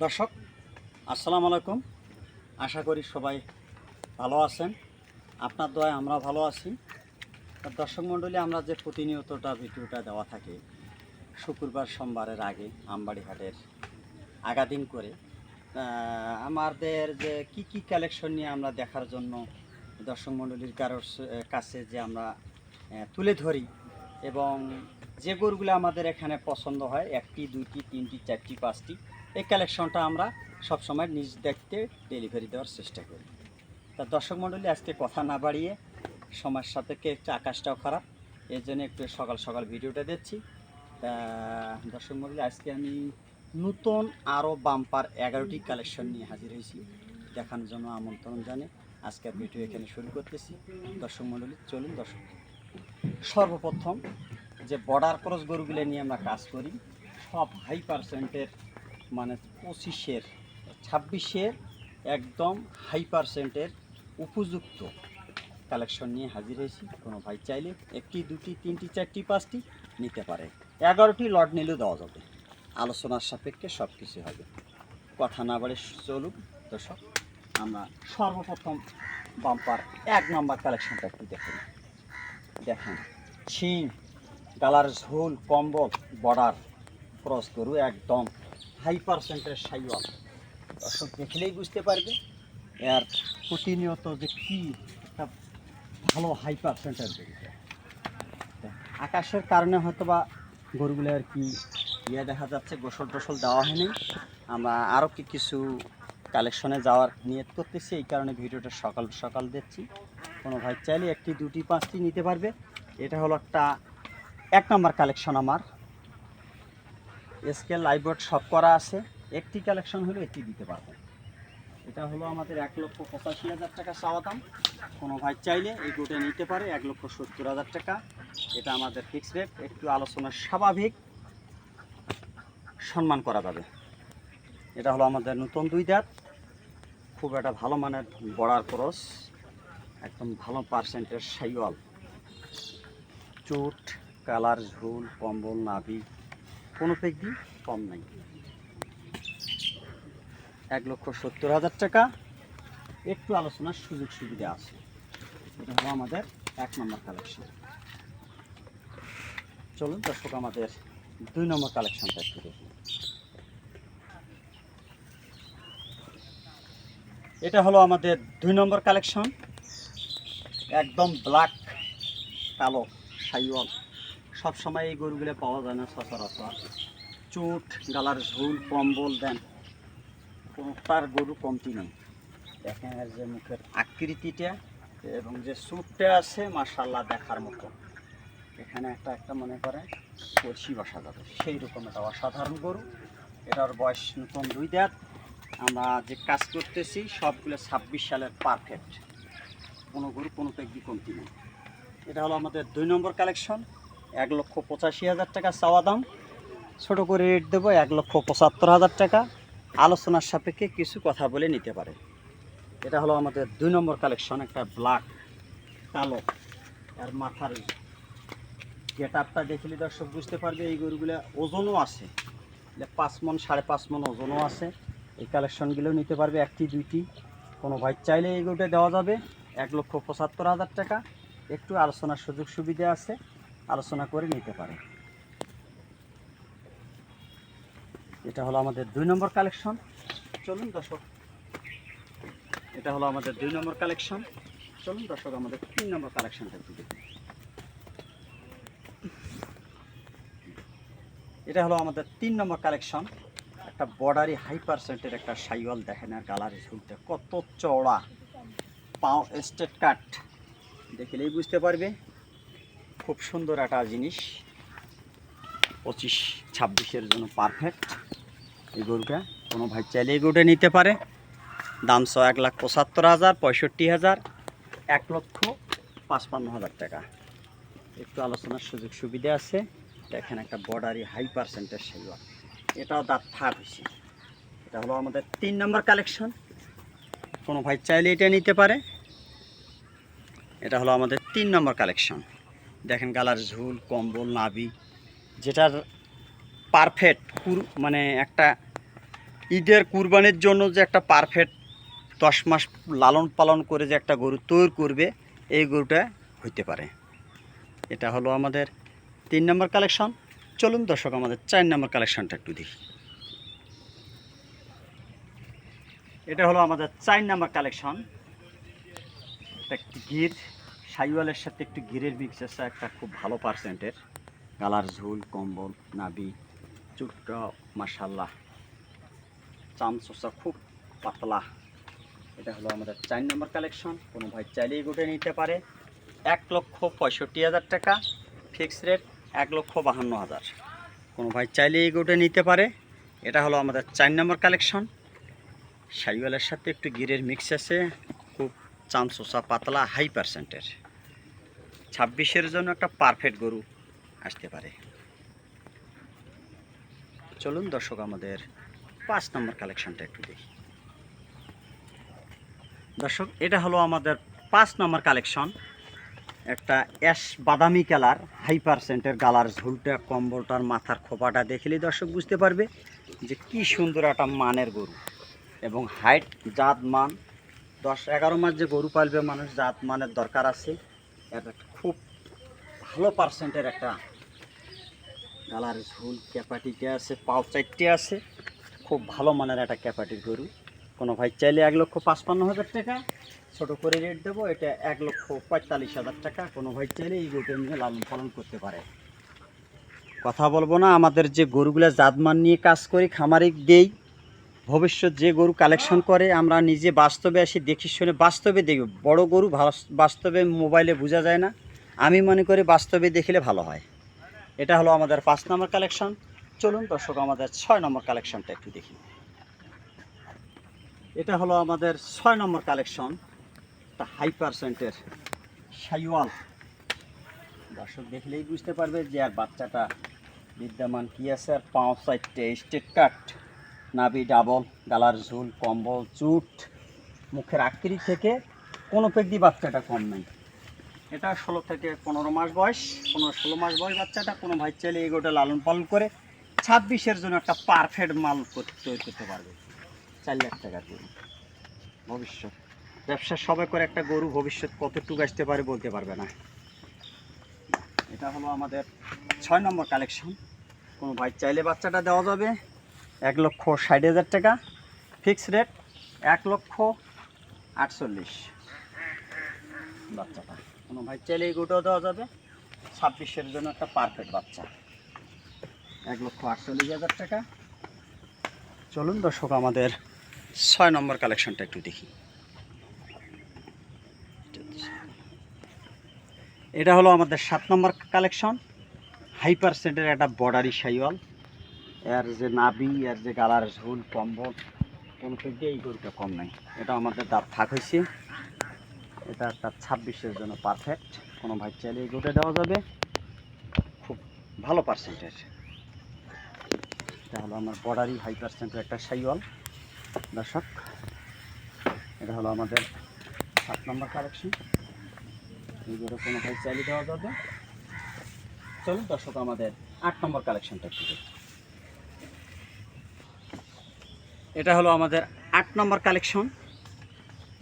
দর্শক আসসালামু আলাইকুম। আশা করি সবাই ভালো আছেন। আপনার দয়ায় আমরা ভালো আছি। দর্শক মণ্ডলী, আমরা যে প্রতিনিয়তটা ভিডিওটা দেওয়া থাকে শুক্রবার সোমবারের আগে আমবাড়ি হাটের আগাদিন করে আমাদের যে কি কালেকশন নিয়ে আমরা দেখার জন্য দর্শক মণ্ডলীর কাছে যে আমরা তুলে ধরি এবং যে গরুগুলো আমাদের এখানে পছন্দ হয়, একটি দুইটি তিনটি চারটি পাঁচটি, এই কালেকশনটা আমরা সবসময় নিজ দেখতে ডেলিভারি দেওয়ার চেষ্টা করি। তা দর্শক মণ্ডলী, আজকে কথা না বাড়িয়ে সময়ের সাপেক্ষে একটু আকাশটাও খারাপ, এর জন্য একটু সকাল সকাল ভিডিওটা দিচ্ছি। তা দর্শক মণ্ডলী, আজকে আমি নতুন আরও বাম্পার 11টি কালেকশন নিয়ে হাজির হয়েছি, দেখানোর জন্য আমন্ত্রণ জানিয়ে আজকের ভিডিও এখানে শুরু করতেছি। দর্শক মণ্ডলী চলুন। দর্শক, সর্বপ্রথম যে বর্ডার ক্রস গরুগুলো নিয়ে আমরা কাজ করি, সব হাই পার্সেন্টের মানে 25-এর 26-এর একদম হাই পার্সেন্টের উপযুক্ত কালেকশন নিয়ে হাজির হয়েছি। কোনো ভাই চাইলে একটি দুটি তিনটি চারটি পাঁচটি নিতে পারে, 11টি লট নিলেও দেওয়া যাবে, আলোচনার সাপেক্ষে সব কিছু হবে। কথা না বাড়ে চলুন দর্শক, আমরা সর্বপ্রথম বাম্পার 1 নম্বর কালেকশনটা একটু দেখেন। ছিং গালার ঝোল কম্বল বর্ডার ক্রস গরু, একদম হাই পার্সেন্টের সাইওয়াল। দর্শক দেখলেই বুঝতে পারবে এর প্রতিনিয়ত যে কী একটা ভালো হাই পার্সেন্টের গরু। আকাশের কারণে হয়তো বা গরুগুলো আর কি দেখা যাচ্ছে, গোসল টোসল দেওয়া হয়নি। আমরা আরও কিছু কালেকশনে যাওয়ার নিয়ত করতেছি, এই কারণে ভিডিওটা সকাল সকাল দিচ্ছি। কোনো ভাই চাইলে একটি দুটি পাঁচটি নিতে পারবে। এটা হলো একটা 1 নম্বর কালেকশন। আমার স্কেল লাইভবোর্ড সব করা আছে, একটি কালেকশন হলে একটি দিতে পারবো। এটা হলো আমাদের 1,85,000 টাকা চাওয়া দাম। কোনো ভাই চাইলে এই গোটা নিতে পারে 1,70,000 টাকা। এটা আমাদের ফিক্স রেট, একটু আলোচনার স্বাভাবিক সম্মান করা যাবে। এটা হলো আমাদের নতুন 2 দাঁত, খুব একটা ভালো মানের বর্ডার ক্রস, একদম ভালো পার্সেন্টের সাইওয়াল। চোট কালার ঝোল কম্বল নাভি কোনো পেগি কম নাই। 1,70,000 টাকা, একটু আলোচনার সুযোগ সুবিধা আছে। এটা হলো আমাদের 1 নম্বর কালেকশন। চলুন দর্শক, আমাদের 2 নম্বর কালেকশনটা একটু দেখুন। এটা হলো আমাদের 2 নম্বর কালেকশন, একদম ব্ল্যাক কালো সাইওয়াল। সবসময় এই গরুগুলো পাওয়া যায় না সচরাচর। চোট গালার ঝোল কম্বল দেন, কোনোটার গরু কমতি নেই। দেখেন এর যে মুখের আকৃতিটা এবং যে চুটটা আছে, মাশাআল্লাহ দেখার মতো। এখানে একটা মনে করে কলসি বসা যাবে, সেই রকম একটা অসাধারণ গরু। এটার বয়স নতুন 2 দাঁত। আমরা যে কাজ করতেছি সবগুলো 26 সালের পারফেক্ট, কোনো গরু কোনো পেগি কমতি নেই। এটা হলো আমাদের 2 নম্বর কালেকশন, 1,85,000 টাকা চাওয়া দাম। ছোটো করে রেট দেবো 1,75,000 টাকা, আলোচনার সাপেক্ষে কিছু কথা বলে নিতে পারে। এটা হলো আমাদের 2 নম্বর কালেকশন, একটা ব্ল্যাক কালো। আর মাথার গেট আপটা দেখলে দর্শক বুঝতে পারবে এই গরুগুলো ওজনও আছে, 5 মণ 5.5 মণ ওজনও আছে। এই কালেকশনগুলো নিতে পারবে একটি দুইটি। কোনো ভাই চাইলে এই গরুটা দেওয়া যাবে 1,75,000 টাকা, একটু আলোচনার সুযোগ সুবিধা আছে, আলোচনা করে নিতে পারে। এটা হলো আমাদের 2 নম্বর কালেকশন। চলুন দর্শক, এটা হলো আমাদের 2 নম্বর কালেকশন। চলুন দর্শক, আমাদের 3 নম্বর কালেকশনটা একটু দেখুন। এটা হলো আমাদের 3 নম্বর কালেকশন, একটা বর্ডারি হাই পার্সেন্টের একটা সাইওয়াল। দেখেন আর গালারি ঝুলতে কত চওড়া, পাও স্টেট কাট, দেখলেই বুঝতে পারবে খুব সুন্দর একটা জিনিস। 25-26-এর জন্য পারফেক্ট এই গরুটা। কোনো ভাই চাইলে এই গরুটা নিতে পারে। দাম 1,75,000, 65,000, 1,55,000 টাকা, একটু আলোচনার সুযোগ সুবিধা আছে। দেখেন একটা বর্ডারি হাই পার্সেন্টের সাইওয়াল, এটাও দাঁত ফাট হয়েছে। এটা হলো আমাদের 3 নম্বর কালেকশন, কোনো ভাই চাইলে এটা নিতে পারে। এটা হলো আমাদের 3 নম্বর কালেকশন। দেখেন গালার ঝুল কম্বল নাভি, যেটার পারফেক্ট মানে একটা ঈদের কুরবানির জন্য যে একটা পারফেক্ট 10 মাস লালন পালন করে যে একটা গরু তৈরি করবে, এই গরুটা হইতে পারে। এটা হলো আমাদের 3 নম্বর কালেকশন। চলুন দর্শক আমাদের 4 নম্বর কালেকশনটা একটু দেখি। এটা হলো আমাদের 4 নম্বর কালেকশন। একটা গির, সাইওয়ালের সাথে একটু গিরের মিক্স আছে, একটা খুব ভালো পার্সেন্টের গালার ঝুল, কম্বল, নাভি, চুটটা মাশাল্লাহ, চামচোচা খুব পাতলা। এটা হলো আমাদের 4 নম্বর কালেকশন। কোনো ভাই চাইলেই গোটে নিতে পারে। 1,65,000 টাকা ফিক্স রেট, 1,52,000। কোনো ভাই চাইলেই এই গোটে নিতে পারে। এটা হলো আমাদের 4 নম্বর কালেকশন। সাইওয়ালের সাথে একটু গিরের মিক্স আছে, খুব চামচোচা পাতলা, হাই পার্সেন্টের। 26-এর জন্য একটা পারফেক্ট গরু আসতে পারে। চলুন দর্শক আমাদের 5 নম্বর কালেকশনটা একটু দেখি। দর্শক এটা হলো আমাদের 5 নম্বর কালেকশন। একটা অ্যাশ বাদামি কালার, হাই পার্সেন্টের গালার ঝুলটা, কম্বলটার মাথার খোপাটা দেখলেই দর্শক বুঝতে পারবে যে কি সুন্দর একটা মানের গরু। এবং হাইট, জাত মান, 10-11 মাস যে গরু পালবে মানুষ, জাত মানের দরকার আছে। এটা খুব ভালো পার্সেন্টের একটা গালার ঝুল, ক্যাপাটিটা আছে, পাও 4টে আছে, খুব ভালো মানের একটা ক্যাপাটির গরু। কোনো ভাই চাইলে 1,55,000 টাকা ছোটো করে রেট দেবো। এটা 1,45,000 টাকা। কোনো ভাই চাইলে এই গরুটা নিয়ে লালন পালন করতে পারে। কথা বলবো না, আমাদের যে গরুগুলো জাতমান নিয়ে কাজ করি, খামারে দেই, ভবিষ্যৎ যে গরু কালেকশন করে আমরা নিজে বাস্তবে আসি, দেখি শুনে বাস্তবে দেখি। বড় গরু বাস্তবে মোবাইলে বোঝা যায় না, আমি মনে করি বাস্তবে দেখলে ভালো হয়। এটা হলো আমাদের 5 নম্বর কালেকশন। চলুন দর্শক আমাদের 6 নম্বর কালেকশনটা একটু দেখি। এটা হলো আমাদের 6 নম্বর কালেকশন। একটা হাই পার্সেন্টের সাইওয়াল। দর্শক দেখলেই বুঝতে পারবে যে আর বাচ্চাটা বিদ্যমান কি আছে। আর 5-4টে স্টেট কাট, নাভি ডাবল, গালার ঝুল, কম্বল, চুট, মুখের আকৃতি থেকে কোনো পেগদি বাচ্চাটা কম নেই। এটা 16 থেকে 15 মাস বয়স, 15-16 মাস বয়স বাচ্চাটা। কোনো ভাই চাইলে এই গোটা লালন পালন করে 26-এর জন্য একটা পারফেক্ট মাল তৈরি করতে পারবে। 4 লাখ টাকার গরু। ভবিষ্যৎ ব্যবসা সবাই করে, একটা গরু ভবিষ্যৎ কতটুকু আসতে পারে বলতে পারবে না। এটা হলো আমাদের 6 নম্বর কালেকশন। কোনো ভাই চাইলে বাচ্চাটা দেওয়া যাবে 1,60,000 টাকা ফিক্স রেট, 1,48,000 বাচ্চাটা। কোনো ভাই চাইলে এই গরুটাও দেওয়া যাবে। 26-এর জন্য একটা পারফেক্ট বাচ্চা, 1,48,000 টাকা। চলুন দর্শক আমাদের 6 নম্বর কালেকশনটা একটু দেখি। এটা হলো আমাদের 7 নম্বর কালেকশন। হাই পার্সেন্টের একটা বর্ডারি সাইওয়াল। এর যে নাভি, এর যে গালার ঝুল, কম্বল, কোনো থেকে এই গরুটা কম নাই। এটা আমাদের দাঁত থাক হয়েছে। এটা একটা 26-এর জন্য পারফেক্ট। কোনো ভাই চাইলে এই গরুটা দেওয়া যাবে, খুব ভালো পার্সেন্টের। এটা হলো আমার বর্ডারি হাই পার্সেন্টের একটা সাইওয়াল। দর্শক এটা হলো আমাদের 7 নম্বর কালেকশন। এই গরু কোনো ভাই চাইলে দেওয়া যাবে। চলুন দর্শক আমাদের 8 নম্বর কালেকশনটা একটু দেখি। এটা হলো আমাদের 8 নম্বর কালেকশন।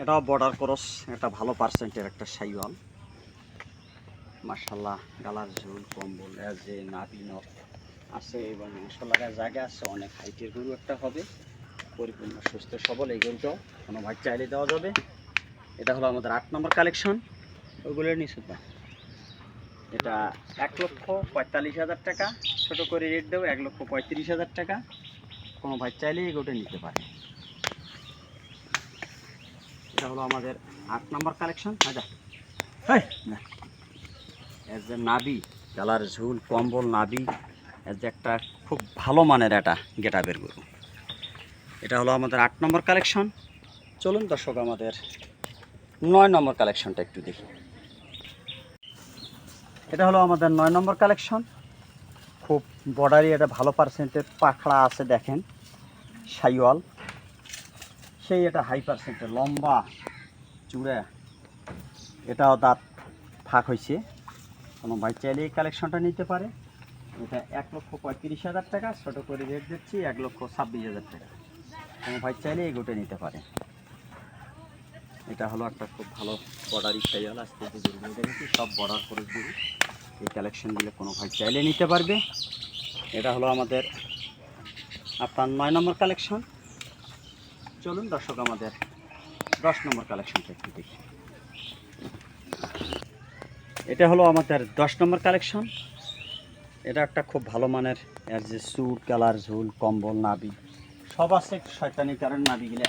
এটাও বর্ডার ক্রস, একটা ভালো পার্সেন্টের একটা সাইওয়াল। মাশাল্লাহ, গালার ঝুল, কম্বল, যে নাভি নখ আছে এবং মাংস লাগার জায়গা আছে, অনেক হাইটের গরু একটা হবে, পরিপূর্ণ সুস্থ সবল। এই গরুটাও কোনো ভাই চাইলে দেওয়া যাবে। এটা হলো আমাদের 8 নম্বর কালেকশন। ওইগুলোর নিচে না, এটা 1,45,000 টাকা ছোটো করে রেট দেবো, 1,35,000 টাকা। কোনো ভাই চাইলে এই গরুটা নিতে পারে। এটা হলো আমাদের 8 নম্বর কালেকশন। আচ্ছা, এর যে নাভি, গালার ঝুল, কম্বল, নাভি, এর যে একটা খুব ভালো মানের একটা গেটাবের গরু। এটা হলো আমাদের 8 নম্বর কালেকশন। চলুন দর্শক আমাদের 9 নম্বর কালেকশনটা একটু দেখি। এটা হলো আমাদের 9 নম্বর কালেকশন। খুব বর্ডারি একটা ভালো পার্সেন্টের পাখড়া আছে, দেখেন সাইওয়াল, সেই এটা হাই পার্সেন্টের লম্বা চূড়া। এটাও দাঁত ফাঁক হয়েছে। কোনো ভাই চাইলে এই কালেকশনটা নিতে পারে। এটা 1,35,000 টাকা ছোটো করে রেট দিচ্ছি, 1,26,000 টাকা। কোনো ভাই চাইলে এই গোটে নিতে পারে। এটা হলো একটা খুব ভালো বর্ডার স্টাইল, আজকে যে গরুগুলো দেখেছি সব বর্ডার করে গরু। এই কালেকশনগুলো কোনো ভাই চাইলে নিতে পারবে। এটা হলো আমাদের আপনার 9 নম্বর কালেকশন। চলুন দর্শক আমাদের 10 নম্বর কালেকশনটা একটু দেখি। এটা হলো আমাদের 10 নম্বর কালেকশন। এটা একটা খুব ভালো মানের, এর যে স্যুট কালার, ঝুল, কম্বল, নাবি সব আছে। শয়তানি কারণ নাবিগুলো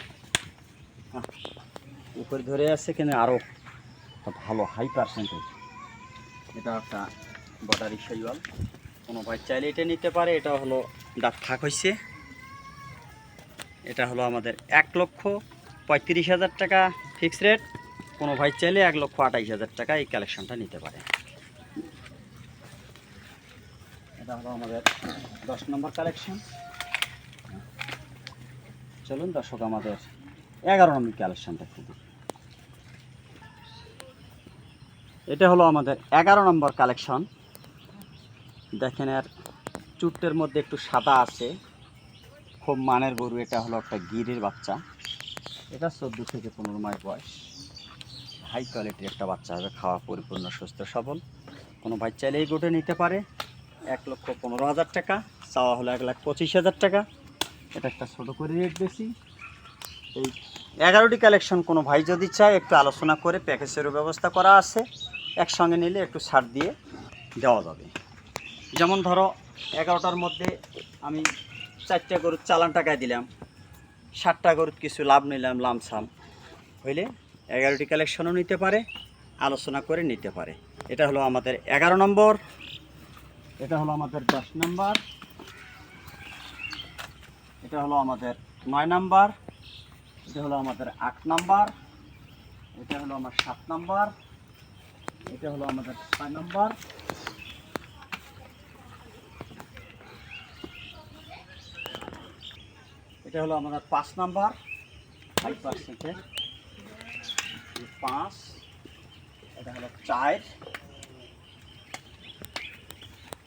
উপরে ধরে আছে, কিন্তু আরও ভালো হাই পার্সেন্টেজ। এটা একটা বর্ডারি শৈবাল, কোনো ভাই চাইলে এটা নিতে পারে। এটা হলো দাঁত ফাঁক হয়েছে। এটা হলো আমাদের 1,35,000 টাকা ফিক্স রেট। কোনো ভাই চাইলে 1,28,000 টাকা এই কালেকশনটা নিতে পারে। এটা হলো আমাদের 10 নম্বর কালেকশন। চলুন দর্শক আমাদের 11 নম্বর কালেকশনটা খুবই। এটা হলো আমাদের 11 নম্বর কালেকশন। দেখেন এর চুট্টের মধ্যে একটু সাদা আছে, খুব মানের গরু। এটা হলো একটা গিরের বাচ্চা। এটা 14 থেকে 15 মাস বয়স। হাই কোয়ালিটির একটা বাচ্চা হবে, খাওয়া পরিপূর্ণ সুস্থ সবল। কোনো ভাই চাইলে এই গরুটা নিতে পারে। 1,15,000 টাকা চাওয়া হলো, 1,25,000 টাকা। এটা একটা ছোটো করে রেট বেশি। এই 11টি কালেকশন কোনো ভাই যদি চায় একটু আলোচনা করে প্যাকেজেরও ব্যবস্থা করা আছে। একসঙ্গে নিলে একটু ছাড় দিয়ে দেওয়া যাবে। যেমন ধরো 11টার মধ্যে আমি 4টা গরুর চালান টাকায় দিলাম, 7টা গরুর কিছু লাভ নিলাম লামসাম হইলে 11টি কালেকশনও নিতে পারে, আলোচনা করে নিতে পারে। এটা হলো আমাদের 11 নম্বর। এটা হলো আমাদের 10 নম্বর। এটা হলো আমাদের 9 নম্বর। এটা হলো আমাদের 8 নম্বর। এটা হলো আমার 7 নম্বর। এটা হলো আমাদের 6 নম্বর। এটা হলো আমাদের 5 নম্বর। 5%, 5। এটা হলো 4।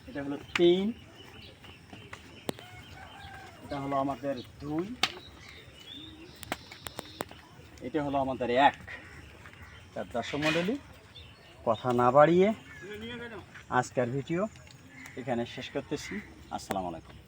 এটা হলো 3। এটা হলো আমাদের 2। এটা হলো আমাদের 1। তার দর্শক মণ্ডলী, কথা না বাড়িয়ে আজকের ভিডিও এখানে শেষ করতেছি। আসসালামু আলাইকুম।